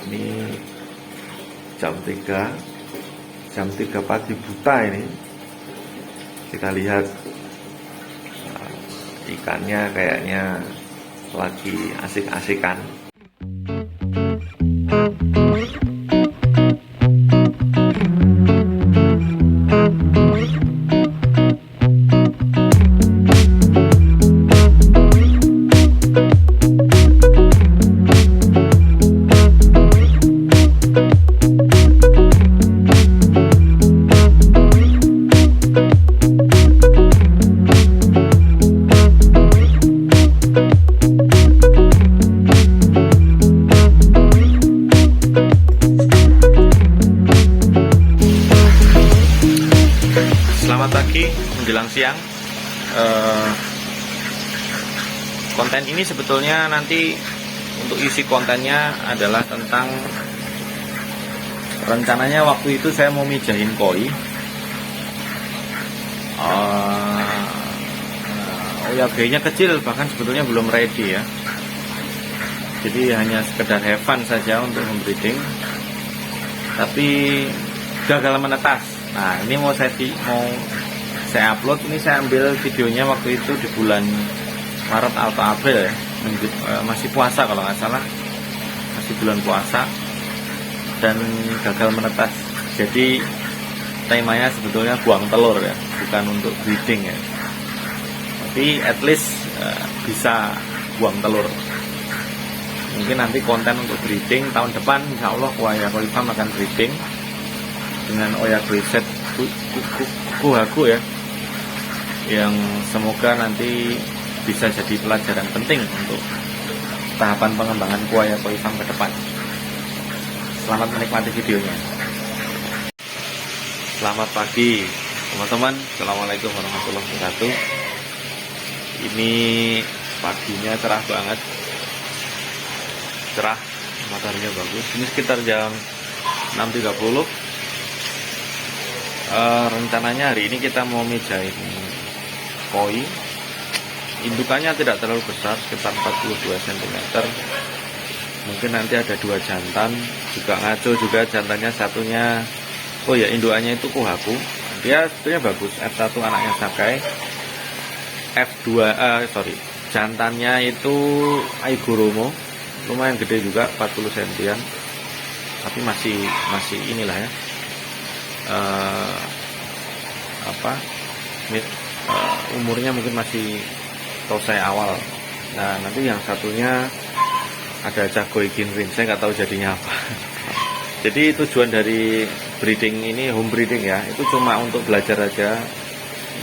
Ini jam 3 pagi buta ini. Kita lihat ikannya kayaknya lagi asik-asikan. Selamat pagi menjelang siang. Konten ini sebetulnya nanti untuk isi kontennya adalah tentang rencananya waktu itu saya mau mijahin koi. OYB-nya kecil, bahkan sebetulnya belum ready ya. Jadi hanya sekedar have fun saja untuk membreeding, tapi gagal menetas. Nah, ini mau saya upload. Ini saya ambil videonya waktu itu di bulan Maret atau April ya, masih puasa kalau nggak salah, masih bulan puasa, dan gagal menetas. Jadi temanya sebetulnya buang telur ya, bukan untuk breeding ya, tapi at least bisa buang telur. Mungkin nanti konten untuk breeding tahun depan, insya Allah Kuaya Koi Farm akan breeding dengan OYB set kuhaku ya, yang semoga nanti bisa jadi pelajaran penting untuk tahapan pengembangan Kuaya Koi Farm ke depan. Selamat menikmati videonya. Selamat pagi teman-teman, assalamualaikum warahmatullahi wabarakatuh. Ini paginya cerah banget, cerah, mataharinya bagus. Ini sekitar jam 6.30. Rencananya hari ini kita mau mijahin koi. Indukannya tidak terlalu besar, sekitar 42 cm. Mungkin nanti ada 2 jantan, juga ngaco juga jantannya satunya. Oh ya, indukannya itu kuhaku. Dia sebetulnya bagus, F1 anaknya Sakai. Jantannya itu Aigoromo, lumayan gede juga, 40 cm. Tapi masih inilah ya. Umurnya mungkin masih tosai awal. Nah, nanti yang satunya ada Cagoy Ginrin, saya nggak tahu jadinya apa. Jadi tujuan dari breeding ini, home breeding ya, itu cuma untuk belajar aja.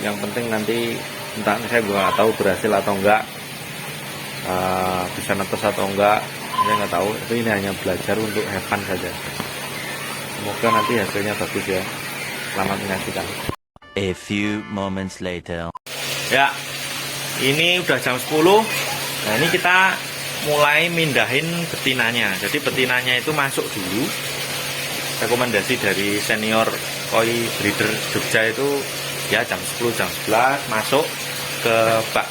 Yang penting nanti entah saya nggak tahu berhasil atau enggak, bisa netes atau enggak, saya nggak tahu. Itu ini hanya belajar untuk have fun saja. Semoga nanti hasilnya bagus ya. Selamat menyaksikan. A few moments later. Ya, ini udah jam 10. Nah, ini kita mulai mindahin betinanya. Jadi betinanya itu masuk dulu. Rekomendasi dari senior koi breeder Jogja itu ya jam 10, jam 11 masuk ke bak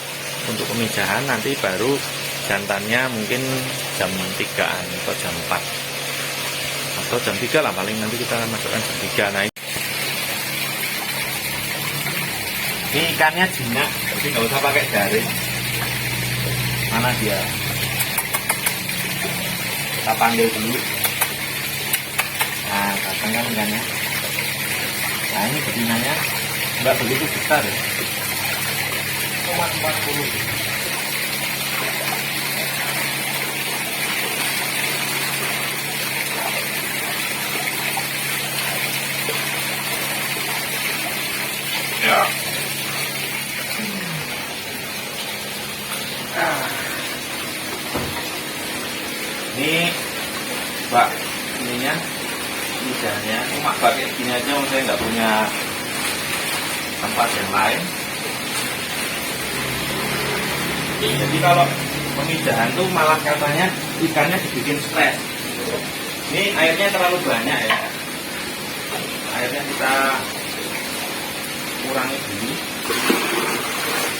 untuk pemijahan. Nanti baru jantannya mungkin jam 3-an atau jam 4 atau jam 3 lah paling, nanti kita masukkan jam 3. Nah, ini ikannya jinak, jadi nggak usah pakai jaring. Mana dia? Kita panggil dulu. Nah, datangkan ikannya. Nah, ini betinanya nggak begitu besar ya. 40. Ya. Ini bak ininya, misalnya cuma pakai gini aja, saya nggak punya tempat yang lain. Jadi kalau pemijahan tuh malah katanya ikannya dibikin stres. Ini airnya terlalu banyak ya. Airnya kita kurangi dulu.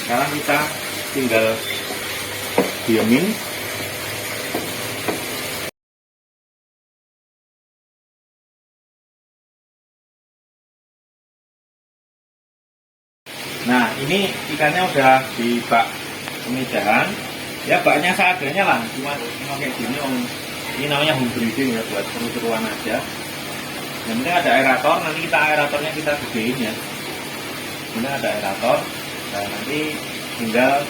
Sekarang kita tinggal diemin Nah, ini ikannya udah di bak pemijahan. Ya baknya seadanya lah, cuma kayak gini om. Ini namanya home breeding ya, buat seru-seruan aja. Yang penting ada aerator, nanti aeratornya kita gedein ya. Ini ada aerator, nah nanti tinggal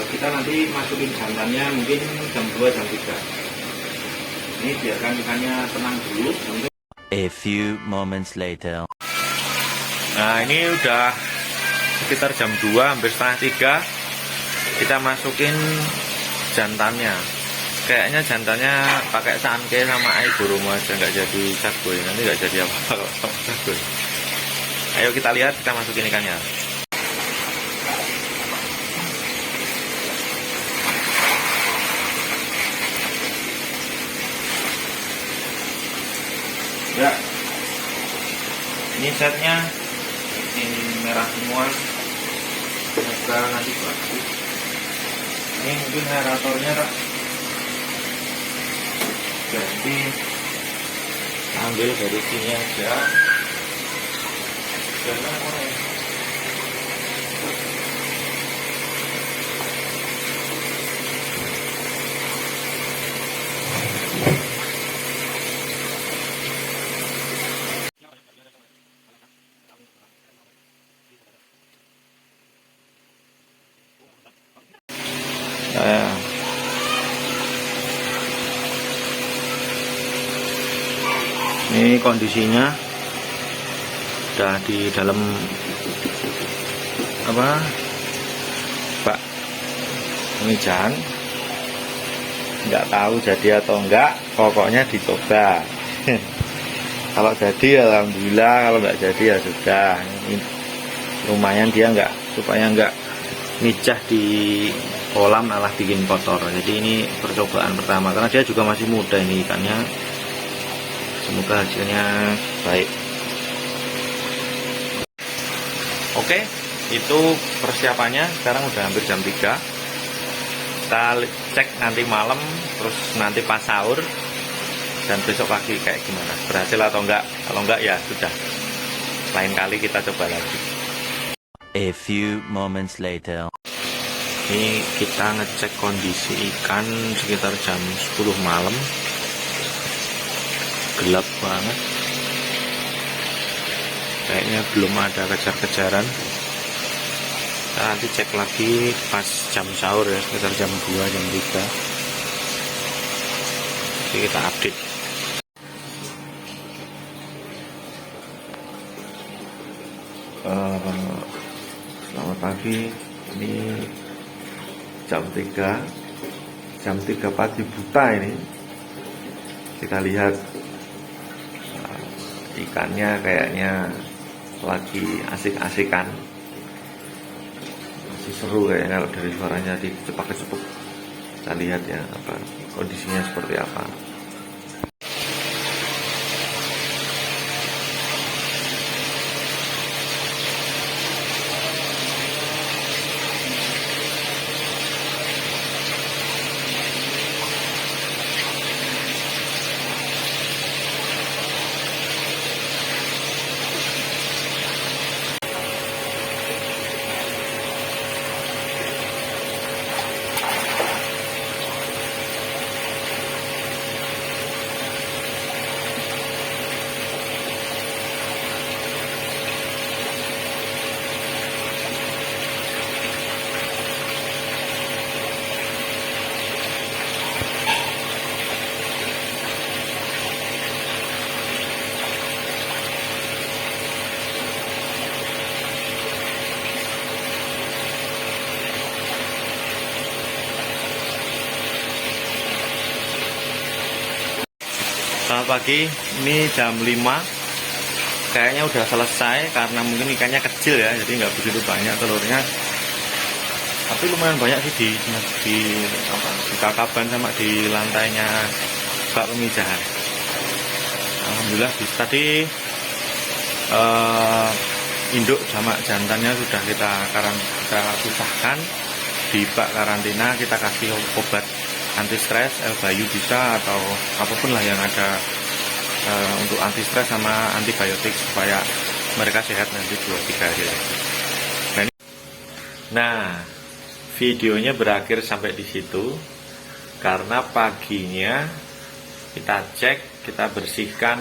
kita nanti masukin jantannya mungkin jam 2 jam 3. Ini biarkan ikannya tenang dulu. A few moments later. Nah ini udah sekitar jam 2 hampir setengah 3. Kita masukin jantannya. Kayaknya jantannya pakai sanke sama aiguruma aja, nggak jadi cagoy. Nanti nggak jadi apa-apa kalau cagoy. Ayo kita lihat, kita masukin ikannya. Ya, ini setnya ini merah semua. Semoga nanti bagus. Ini mungkin aeratornya tak ganti, ambil dari sini aja. Karena orang ini kondisinya udah di dalam bak pemijahan. Nggak tahu jadi atau enggak, pokoknya dicoba. Kalau jadi alhamdulillah, kalau nggak jadi ya sudah. Ini lumayan dia supaya nggak micah di kolam malah bikin kotor. Jadi ini percobaan pertama karena dia juga masih muda ini ikannya. Semoga hasilnya baik. Oke, itu persiapannya. Sekarang udah hampir jam 3. Kita cek nanti malam, terus nanti pas sahur, dan besok pagi kayak gimana, berhasil atau enggak. Kalau enggak ya sudah, lain kali kita coba lagi. A few moments later. Ini kita ngecek kondisi ikan sekitar jam 10 malam. Gelap banget, kayaknya belum ada kejar-kejaran. Kita nanti cek lagi pas jam sahur ya, sekitar jam 2 jam 3. Jadi kita update. Selamat pagi, ini jam 3 pagi buta ini. Kita lihat ikannya kayaknya lagi asik-asikan, masih seru kayaknya kalau dari suaranya di cepak-cepuk. Kita lihat ya kondisinya seperti apa. Selamat pagi, ini jam 5. Kayaknya udah selesai karena mungkin ikannya kecil ya, jadi nggak begitu banyak telurnya. Tapi lumayan banyak sih di kakaban sama di lantainya bak pemijahan. Alhamdulillah tadi induk sama jantannya sudah kita pisahkan di bak karantina. Kita kasih obat anti stres, L-Bayu bisa atau apapun lah yang ada untuk anti stres sama antibiotik supaya mereka sehat nanti 2-3 hari lagi. Nah, videonya berakhir sampai di situ karena paginya kita cek, kita bersihkan,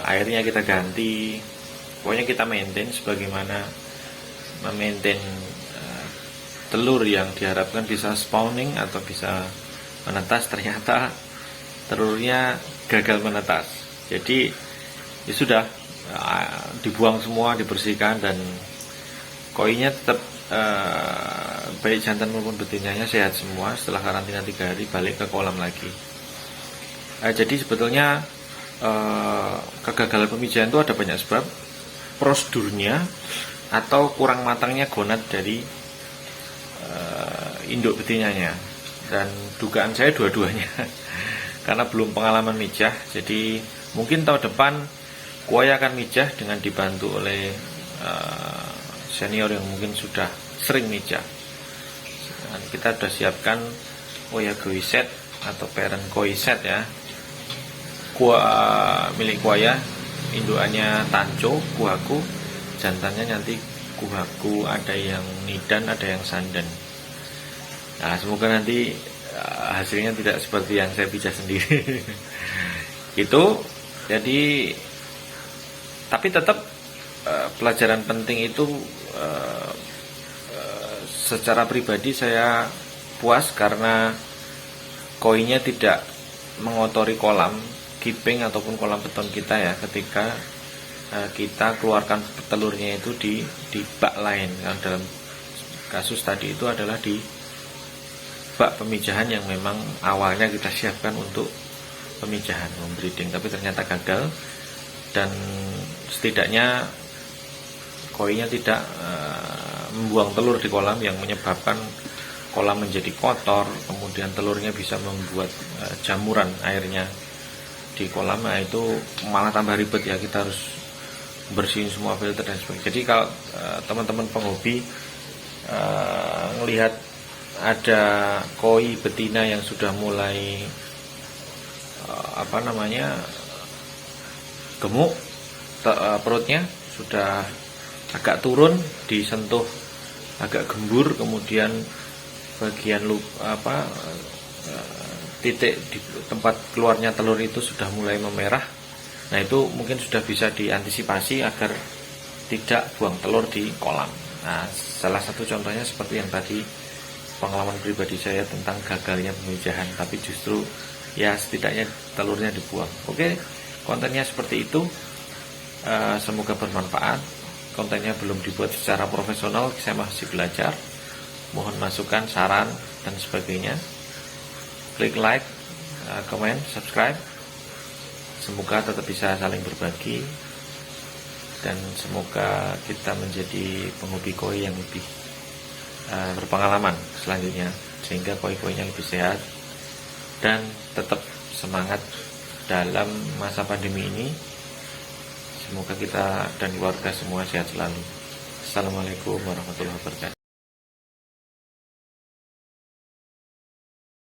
airnya kita ganti, pokoknya kita maintain sebagaimana memaintain telur yang diharapkan bisa spawning atau bisa menetas. Ternyata telurnya gagal menetas, jadi ya sudah, dibuang semua, dibersihkan, dan koinya tetap baik jantan maupun betinanya sehat semua. Setelah karantina 3 hari balik ke kolam lagi. Jadi sebetulnya kegagalan pemijahan itu ada banyak sebab. Prosedurnya atau kurang matangnya gonad dari induk betinanya, dan dugaan saya dua-duanya karena belum pengalaman mijah. Jadi mungkin tahun depan koi akan mijah dengan dibantu oleh senior yang mungkin sudah sering mijah. Dan kita sudah siapkan Oya Koi set atau parent koi set ya, milik Kuaya, indukannya Tanco, Kuhaku, jantannya nanti Kuhaku, ada yang Nidan, ada yang Sandan. Nah, semoga nanti hasilnya tidak seperti yang saya pijah sendiri. Itu jadi, tapi tetap pelajaran penting itu, secara pribadi saya puas karena koinya tidak mengotori kolam keeping ataupun kolam beton kita ya, ketika kita keluarkan telurnya itu di bak lain. Dalam kasus tadi itu adalah di bak pemijahan yang memang awalnya kita siapkan untuk pemijahan, membreeding, tapi ternyata gagal, dan setidaknya koinya tidak membuang telur di kolam yang menyebabkan kolam menjadi kotor, kemudian telurnya bisa membuat jamuran airnya di kolam. Nah, itu malah tambah ribet ya, kita harus bersihin semua filter dan sebagainya. Jadi kalau teman-teman penghobi melihat ada koi betina yang sudah mulai gemuk, perutnya sudah agak turun, disentuh agak gembur, kemudian bagian titik di tempat keluarnya telur itu sudah mulai memerah. Nah, itu mungkin sudah bisa diantisipasi agar tidak buang telur di kolam. Nah, salah satu contohnya seperti yang tadi, pengalaman pribadi saya tentang gagalnya pemijahan, tapi justru ya setidaknya telurnya dibuang. Oke, kontennya seperti itu. Semoga bermanfaat. Kontennya belum dibuat secara profesional, saya masih belajar. Mohon masukan, saran, dan sebagainya. Klik like, comment, subscribe. Semoga tetap bisa saling berbagi, dan semoga kita menjadi penghobi koi yang lebih berpengalaman selanjutnya, sehingga koi-koinya lebih sehat dan tetap semangat dalam masa pandemi ini. Semoga kita dan keluarga semua sehat selalu. Assalamualaikum warahmatullahi wabarakatuh.